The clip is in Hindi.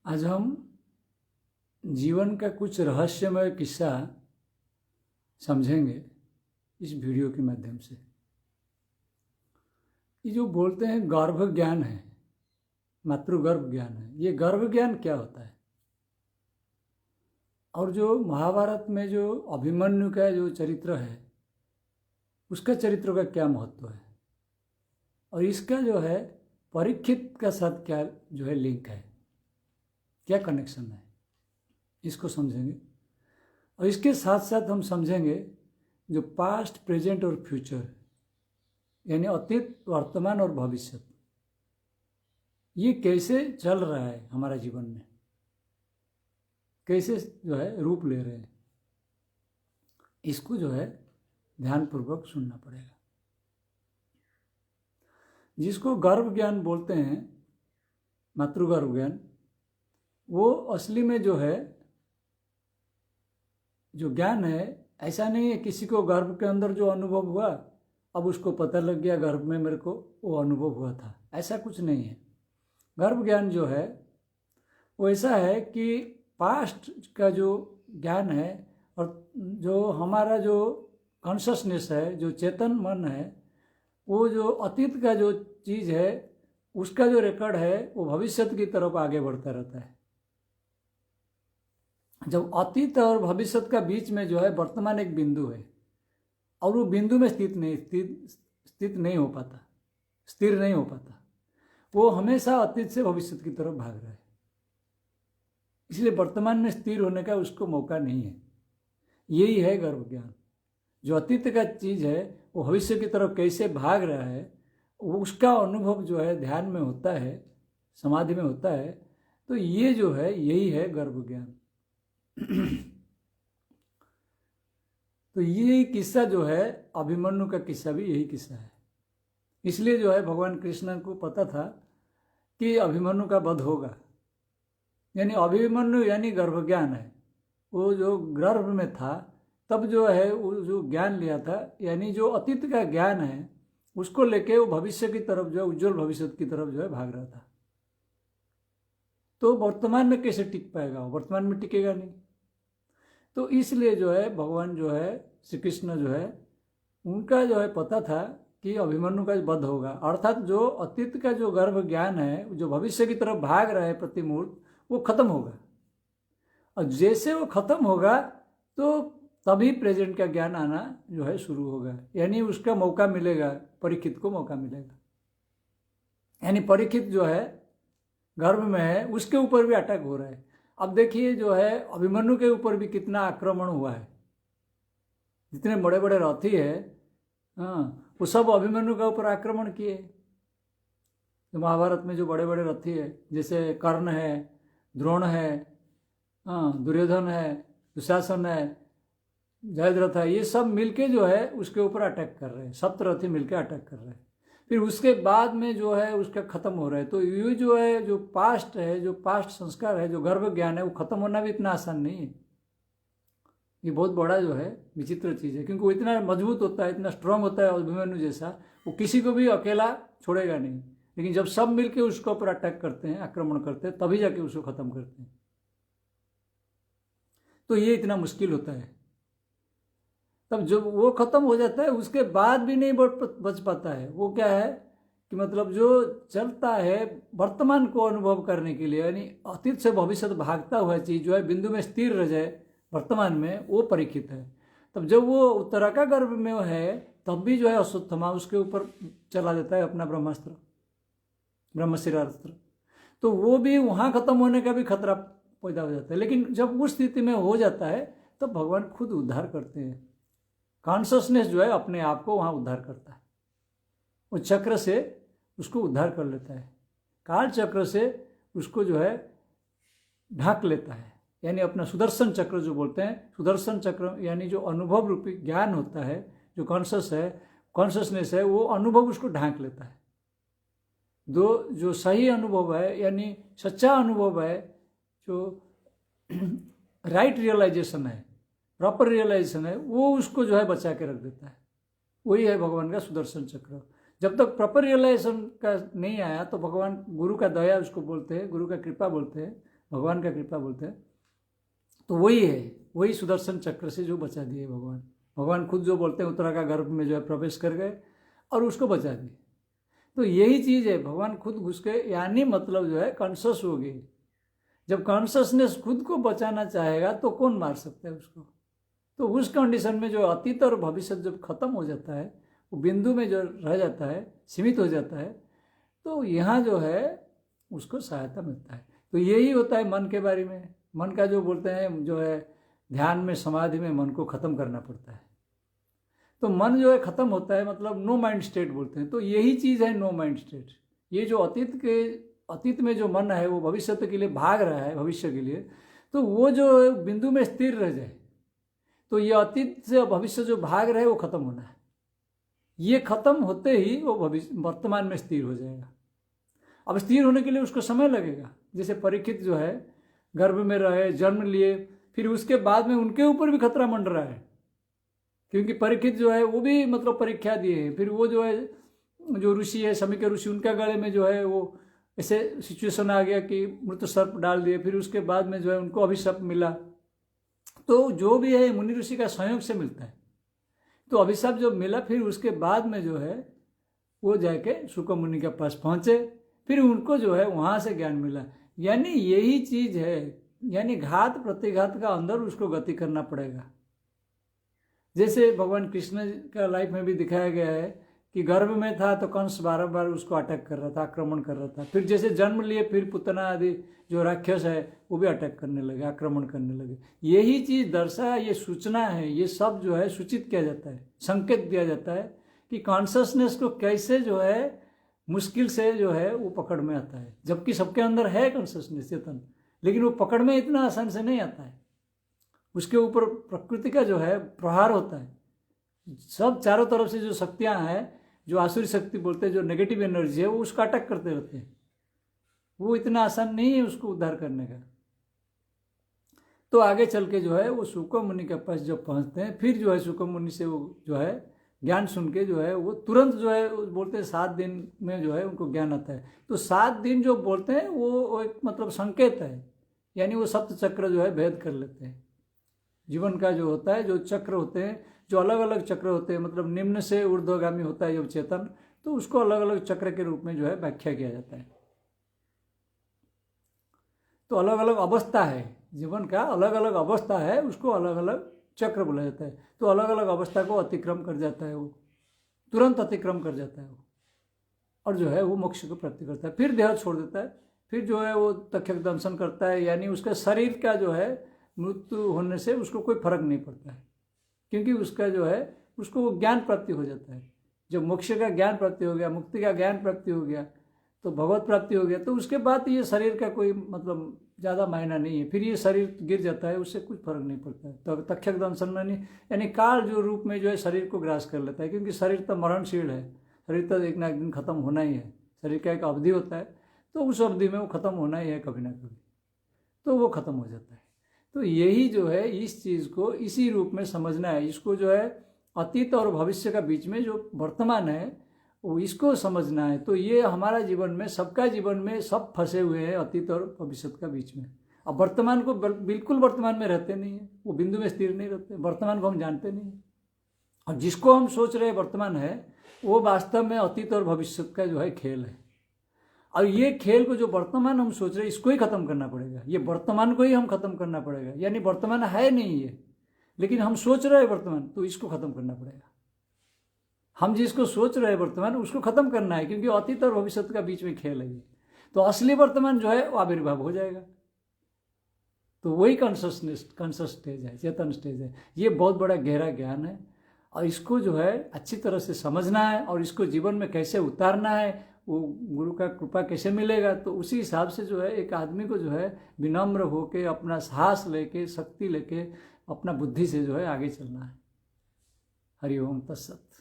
आज हम जीवन का कुछ रहस्यमय किस्सा समझेंगे इस वीडियो के माध्यम से। ये जो बोलते हैं गर्भ ज्ञान है, मातृगर्भ ज्ञान है, ये गर्भ ज्ञान क्या होता है? और जो महाभारत में जो अभिमन्यु का जो चरित्र है उसका चरित्र का क्या महत्व है, और इसका जो है परीक्षित का साथ क्या जो है लिंक है, क्या कनेक्शन है, इसको समझेंगे। और इसके साथ साथ हम समझेंगे जो पास्ट, प्रेजेंट और फ्यूचर, यानी अतीत, वर्तमान और भविष्य, ये कैसे चल रहा है हमारा जीवन में, कैसे जो है रूप ले रहे हैं, इसको जो है ध्यानपूर्वक सुनना पड़ेगा। जिसको गर्भ ज्ञान बोलते हैं, मातृगर्भ ज्ञान, वो असली में जो है जो ज्ञान है, ऐसा नहीं है किसी को गर्भ के अंदर जो अनुभव हुआ अब उसको पता लग गया गर्भ में मेरे को वो अनुभव हुआ था, ऐसा कुछ नहीं है। गर्भ ज्ञान जो है वो ऐसा है कि पास्ट का जो ज्ञान है और जो हमारा जो कॉन्शसनेस है, जो चेतन मन है, वो जो अतीत का जो चीज़ है उसका जो रिकॉर्ड है वो भविष्य की तरफ आगे बढ़ता रहता है। जब अतीत और भविष्य का बीच में जो है वर्तमान एक बिंदु है और वो बिंदु में स्थित नहीं हो पाता, स्थिर नहीं हो पाता, वो हमेशा अतीत से भविष्य की तरफ भाग रहा है। इसलिए वर्तमान में स्थिर होने का उसको मौका नहीं है। यही है गर्भ ज्ञान। जो अतीत का चीज़ है वो भविष्य की तरफ कैसे भाग रहा है, वो उसका अनुभव जो है ध्यान में होता है, समाधि में होता है। तो ये जो है यही है गर्भ ज्ञान। तो ये किस्सा जो है अभिमन्यु का किस्सा भी यही किस्सा है। इसलिए जो है भगवान कृष्ण को पता था कि अभिमन्यु का वध होगा। यानी अभिमन्यु यानी गर्भ ज्ञान है। वो जो गर्भ में था तब जो है वो जो ज्ञान लिया था, यानी जो अतीत का ज्ञान है उसको लेके वो भविष्य की तरफ जो है, उज्जवल भविष्य की तरफ जो है भाग रहा था। तो वर्तमान में कैसे टिक पाएगा? वर्तमान में टिकेगा नहीं। तो इसलिए जो है भगवान जो है श्री कृष्ण जो है उनका जो है पता था कि अभिमन्यु का वध होगा, अर्थात जो अतीत का जो गर्भ ज्ञान है जो भविष्य की तरफ भाग रहा है प्रतिमुहूर्त, वो खत्म होगा। और जैसे वो खत्म होगा तो तभी प्रेजेंट का ज्ञान आना जो है शुरू होगा, यानी उसका मौका मिलेगा, परीक्षित को मौका मिलेगा। यानी परीक्षित जो है गर्भ में है उसके ऊपर भी अटैक हो रहा है। अब देखिए जो है अभिमन्यु के ऊपर भी कितना आक्रमण हुआ है। जितने बड़े बड़े रथी है, हाँ, वो सब अभिमन्यु के ऊपर आक्रमण किए। तो महाभारत में जो बड़े बड़े रथी है जैसे कर्ण है, द्रोण है, हाँ, दुर्योधन है, दुशासन है, जयद्रथ है, ये सब मिलके जो है उसके ऊपर अटैक कर रहे हैं। सप्तरथी मिलके अटैक कर रहे हैं। फिर उसके बाद में जो है उसका खत्म हो रहा है। तो ये जो है जो पास्ट है, जो पास्ट संस्कार है, जो गर्भ ज्ञान है, वो खत्म होना भी इतना आसान नहीं है। ये बहुत बड़ा जो है विचित्र चीज़ है, क्योंकि वो इतना मजबूत होता है, इतना स्ट्रांग होता है अभिमन्यु जैसा, वो किसी को भी अकेला छोड़ेगा नहीं। लेकिन जब सब मिलके उसके ऊपर अटैक करते हैं, आक्रमण करते हैं, तभी जाके उसको खत्म करते हैं। तो ये इतना मुश्किल होता है। तब जब वो खत्म हो जाता है उसके बाद भी नहीं बच पाता है। वो क्या है कि मतलब जो चलता है वर्तमान को अनुभव करने के लिए, यानी अतीत से भविष्य भागता हुआ चीज जो है बिंदु में स्थिर रह जाए वर्तमान में, वो परीक्षित है। तब जब वो उत्तरा गर्भ में है तब भी जो है अश्वत्थामा उसके ऊपर चला देता है अपना ब्रह्मास्त्र, ब्रह्मशिरास्त्र। तो वो भी वहाँ खत्म होने का भी खतरा पैदा हो जाता है। लेकिन जब उस स्थिति में हो जाता है तब भगवान खुद उद्धार करते हैं। कॉन्शसनेस जो है अपने आप को वहाँ उद्धार करता है। वो चक्र से उसको उद्धार कर लेता है, काल चक्र से उसको जो है ढाक लेता है। यानी अपना सुदर्शन चक्र जो बोलते हैं, सुदर्शन चक्र यानी जो अनुभव रूपी ज्ञान होता है, जो कॉन्शसनेस है, वो अनुभव उसको ढांक लेता है। जो सही अनुभव है, यानी सच्चा अनुभव है, जो राइट रियलाइजेशन है, प्रॉपर रियलाइजेशन है, वो उसको जो है बचा के रख देता है। वही है भगवान का सुदर्शन चक्र। जब तक प्रॉपर रियलाइजेशन का नहीं आया तो भगवान गुरु का दया उसको बोलते हैं, गुरु का कृपा बोलते हैं, भगवान का कृपा बोलते हैं। तो वही है, वही सुदर्शन चक्र से जो बचा दिए भगवान। भगवान खुद जो बोलते हैं उत्तरा का गर्भ में जो है प्रवेश कर गए और उसको बचा दिए। तो यही चीज़ है, भगवान खुद घुस के, यानी मतलब जो है कॉन्शस हो गई। जब कॉन्शसनेस खुद को बचाना चाहेगा तो कौन मार सकता है उसको। तो उस कंडीशन में जो अतीत और भविष्य जब खत्म हो जाता है, वो बिंदु में जो रह जाता है, सीमित हो जाता है, तो यहाँ जो है उसको सहायता मिलता है। तो यही होता है मन के बारे में। मन का जो बोलते हैं जो है ध्यान में, समाधि में मन को खत्म करना पड़ता है। तो मन जो है खत्म होता है, मतलब नो माइंड स्टेट बोलते हैं। तो यही चीज़ है नो माइंड स्टेट। ये जो अतीत में जो मन है वो भविष्य के लिए भाग रहा है, भविष्य के लिए, तो वो जो बिंदु में स्थिर रह जाए, तो ये अतीत से भविष्य जो भाग रहा है वो खत्म होना है। ये खत्म होते ही वो भविष्य वर्तमान में स्थिर हो जाएगा। अब स्थिर होने के लिए उसको समय लगेगा। जैसे परीक्षित जो है गर्भ में रहे, जन्म लिए, फिर उसके बाद में उनके ऊपर भी खतरा मंड रहा है, क्योंकि परीक्षित जो है वो भी मतलब परीक्षा दिए हैं। फिर वो जो है जो ऋषि है, शमी के ऋषि, उनका गले में जो है वो ऐसे सिचुएशन आ गया कि मृत सर्प डाल दिए। फिर उसके बाद में जो है उनको अभिशाप मिला। तो जो भी है मुनि ऋषि का संयोग से मिलता है। तो अभिशाप जब मिला, फिर उसके बाद में जो है वो जाके शुक मुनि के पास पहुंचे, फिर उनको जो है वहां से ज्ञान मिला। यानी यही चीज है, यानी घात प्रतिघात का अंदर उसको गति करना पड़ेगा। जैसे भगवान कृष्ण का लाइफ में भी दिखाया गया है कि गर्भ में था तो कंस बार बार उसको अटैक कर रहा था, आक्रमण कर रहा था। फिर जैसे जन्म लिए, फिर पुतना आदि जो राक्षस है वो भी अटैक करने लगे, आक्रमण करने लगे। यही चीज दर्शा, ये सूचना है, ये सब जो है सूचित किया जाता है, संकेत दिया जाता है कि कॉन्शसनेस को कैसे जो है मुश्किल से जो है वो पकड़ में आता है। जबकि सबके अंदर है कॉन्शसनेस, चेतन, लेकिन वो पकड़ में इतना आसान से नहीं आता है। उसके ऊपर प्रकृति का जो है प्रहार होता है। सब चारों तरफ से जो शक्तियां हैं, जो आसुरी शक्ति बोलते हैं, जो नेगेटिव एनर्जी है, वो उसका अटैक करते रहते हैं। वो इतना आसान नहीं है उसको उद्धार करने का। तो आगे चल के जो है वो शुक मुनि के पास जब पहुंचते हैं, फिर जो है शुक मुनि से वो जो है ज्ञान सुन के जो है वो तुरंत जो है बोलते हैं 7 दिन में जो है उनको ज्ञान आता है। तो 7 दिन जो बोलते हैं वो एक मतलब संकेत है, यानी वो सप्त चक्र जो है भेद कर लेते हैं। जीवन का जो होता है, जो चक्र होते हैं, जो अलग अलग चक्र होते हैं, मतलब निम्न से ऊर्ध्वगामी होता है जब चेतन, तो उसको अलग अलग चक्र के रूप में जो है व्याख्या किया जाता है। तो अलग अलग अवस्था है, जीवन का अलग अलग अवस्था है, उसको अलग अलग चक्र बोला जाता है। तो अलग अलग अवस्था को अतिक्रम कर जाता है, वो तुरंत अतिक्रम कर जाता है वो, और जो है वो मोक्ष को प्राप्ति करता है। फिर देह छोड़ देता है, फिर जो है वो तक्षक दंशन करता है। यानी उसका शरीर का जो है मृत्यु होने से उसको कोई फर्क नहीं पड़ता है, क्योंकि उसका जो है उसको ज्ञान प्राप्ति हो जाता है। जब मोक्ष का ज्ञान प्राप्ति हो गया, मुक्ति का ज्ञान प्राप्ति हो गया, तो भगवत प्राप्ति हो गया, तो उसके बाद ये शरीर का कोई मतलब ज़्यादा मायना नहीं है। फिर ये शरीर गिर जाता है, उससे कुछ फर्क नहीं पड़ता है। तो तक्षक दंशन में नहीं, यानी काल जो रूप में जो है शरीर को ग्रास कर लेता है, क्योंकि शरीर तो मरणशील है, शरीर तो एक ना एक दिन खत्म होना ही है। शरीर का एक अवधि होता है, तो उस अवधि में वो खत्म होना ही है कभी ना कभी, तो वो खत्म हो जाता है। तो यही जो है इस चीज़ को इसी रूप में समझना है। इसको जो है अतीत और भविष्य का बीच में जो वर्तमान है वो इसको समझना है। तो ये हमारा जीवन में, सबका जीवन में सब फंसे हुए हैं अतीत और भविष्य का बीच में। अब वर्तमान को बिल्कुल वर्तमान में रहते नहीं है, वो बिंदु में स्थिर नहीं रहते, वर्तमान को हम जानते नहीं है। और जिसको हम सोच रहे हैं वर्तमान है, वो वास्तव में अतीत और भविष्य का जो है खेल है। और ये खेल को जो वर्तमान हम सोच रहे हैं, इसको ही खत्म करना पड़ेगा। ये वर्तमान को ही हम खत्म करना पड़ेगा। यानी वर्तमान है नहीं है, लेकिन हम सोच रहे हैं वर्तमान, तो इसको खत्म करना पड़ेगा। हम जिसको सोच रहे हैं वर्तमान, उसको खत्म करना है, क्योंकि अतीत और भविष्य का बीच में खेल है ये। तो असली वर्तमान जो है वो आविर्भाव हो जाएगा। तो वही कॉन्शस स्टेज है, चेतन स्टेज है। ये बहुत बड़ा गहरा ज्ञान है, और इसको जो है अच्छी तरह से समझना है, और इसको जीवन में कैसे उतारना है, वो गुरु का कृपा कैसे मिलेगा। तो उसी हिसाब से जो है एक आदमी को जो है विनम्र होके, अपना साहस लेके, शक्ति लेके, अपना बुद्धि से जो है आगे चलना है। हरि ओम तत्सत।